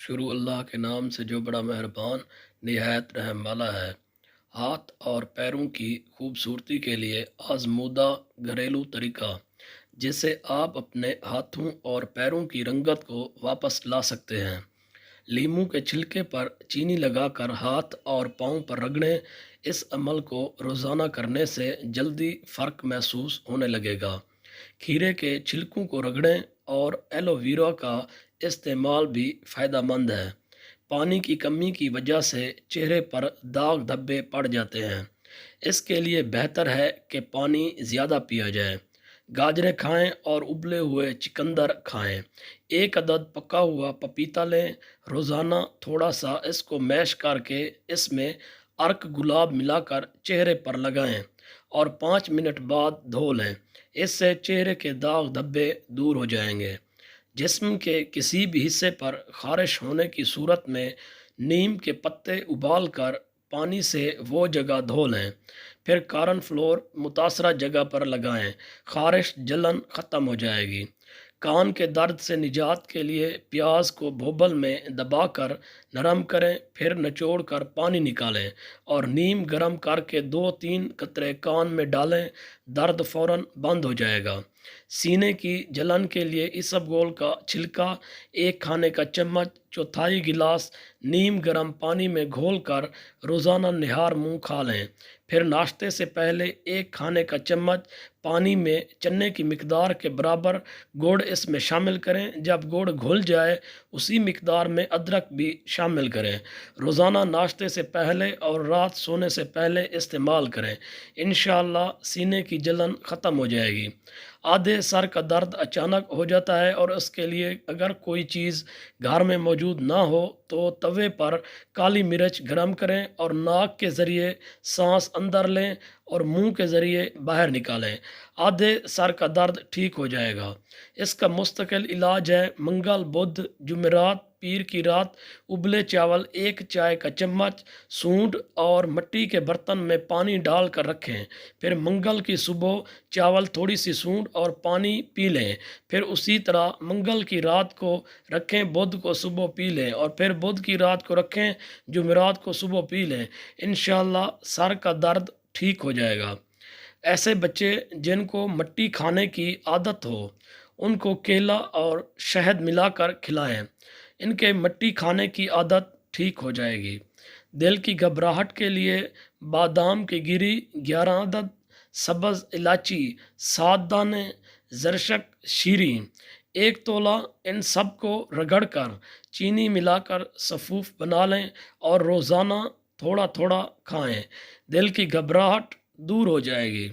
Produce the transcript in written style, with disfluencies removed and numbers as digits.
شروع اللہ کے نام سے جو بڑا مہربان نہایت رحم والا ہے۔ ہاتھ اور پیروں کی خوبصورتی کے لیے آزمودہ گھریلو طریقہ جس سے آپ اپنے ہاتھوں اور پیروں کی رنگت کو واپس لا سکتے ہیں۔ لیموں کے چھلکے پر چینی لگا کر ہاتھ اور پاؤں پر رگڑیں۔ اس عمل کو روزانہ کرنے سے جلدی فرق محسوس ہونے لگے گا۔ کھیرے کے چھلکوں کو رگڑیں اور ایلو ویرا کا استعمال بھی فائدہ مند ہے۔ پانی کی کمی کی وجہ سے چہرے پر داغ دھبے پڑ جاتے ہیں، اس کے لیے بہتر ہے کہ پانی زیادہ پیا جائے۔ گاجریں کھائیں اور ابلے ہوئے چقندر کھائیں۔ ایک عدد پکا ہوا پپیتا لیں۔ روزانہ تھوڑا سا اس کو میش کر کے اس میں عرق گلاب ملا کر چہرے پر لگائیں اور 5 منٹ بعد دھو لیں۔ اس سے چہرے کے داغ دھبے دور ہو جائیں گے۔ جسم کے کسی بھی حصے پر خارش ہونے کی صورت میں نیم کے پتے ابال کر پانی سے وہ جگہ دھو لیں، پھر کارن فلور متاثرہ جگہ پر لگائیں۔ خارش جلن ختم ہو جائے گی۔ کان کے درد سے نجات کے لیے پیاز کو بھوبل میں دبا کر نرم کریں، پھر نچوڑ کر پانی نکالیں اور نیم گرم کر کے 2-3 قطرے کان میں ڈالیں، درد فوراً بند ہو جائے گا۔ سینے کی جلن کے لیے اسبگول کا چھلکا 1 کھانے کا چمچ 1/4 گلاس نیم گرم پانی میں گھول کر روزانہ نہار منہ کھا لیں۔ پھر ناشتے سے پہلے 1 کھانے کا چمچ پانی میں چنے کی مقدار کے برابر گڑ اس میں شامل کریں۔ جب گڑ گھل جائے اسی مقدار میں ادرک بھی شامل کریں۔ روزانہ ناشتے سے پہلے اور رات سونے سے پہلے استعمال کریں۔ انشاءاللہ سینے کی جلن ختم ہو جائے گی۔ آدھے سر کا درد اچانک ہو جاتا ہے اور اس کے لیے اگر کوئی چیز گھر میں موجود نہ ہو تو توے پر کالی مرچ گرم کریں اور ناک کے ذریعے سانس اندر لیں اور منہ کے ذریعے باہر نکالیں۔ آدھے سر کا درد ٹھیک ہو جائے گا۔ اس کا مستقل علاج ہے منگل، بدھ، جمعرات، پیر کی رات ابلے چاول 1 چائے کا چمچ سونڈ اور مٹی کے برتن میں پانی ڈال کر رکھیں، پھر منگل کی صبح چاول تھوڑی سی سونڈ اور پانی پی لیں، پھر اسی طرح منگل کی رات کو رکھیں، بدھ کو صبح پی لیں اور پھر بدھ کی رات کو رکھیں، جمعرات کو صبح پی لیں۔ انشاءاللہ سر کا درد ٹھیک ہو جائے گا۔ ایسے بچے جن کو مٹی کھانے کی عادت ہو ان کو کیلا اور شہد ملا کر کھلائیں، ان کے مٹی کھانے کی عادت ٹھیک ہو جائے گی۔ دل کی گھبراہٹ کے لیے بادام کی گری 11 عدد، سبز الائچی 7 دانے، زرشک شیریں 1 تولہ، ان سب کو رگڑ کر چینی ملا کر سفوف بنا لیں اور روزانہ تھوڑا تھوڑا کھائیں۔ دل کی گھبراہٹ دور ہو جائے گی۔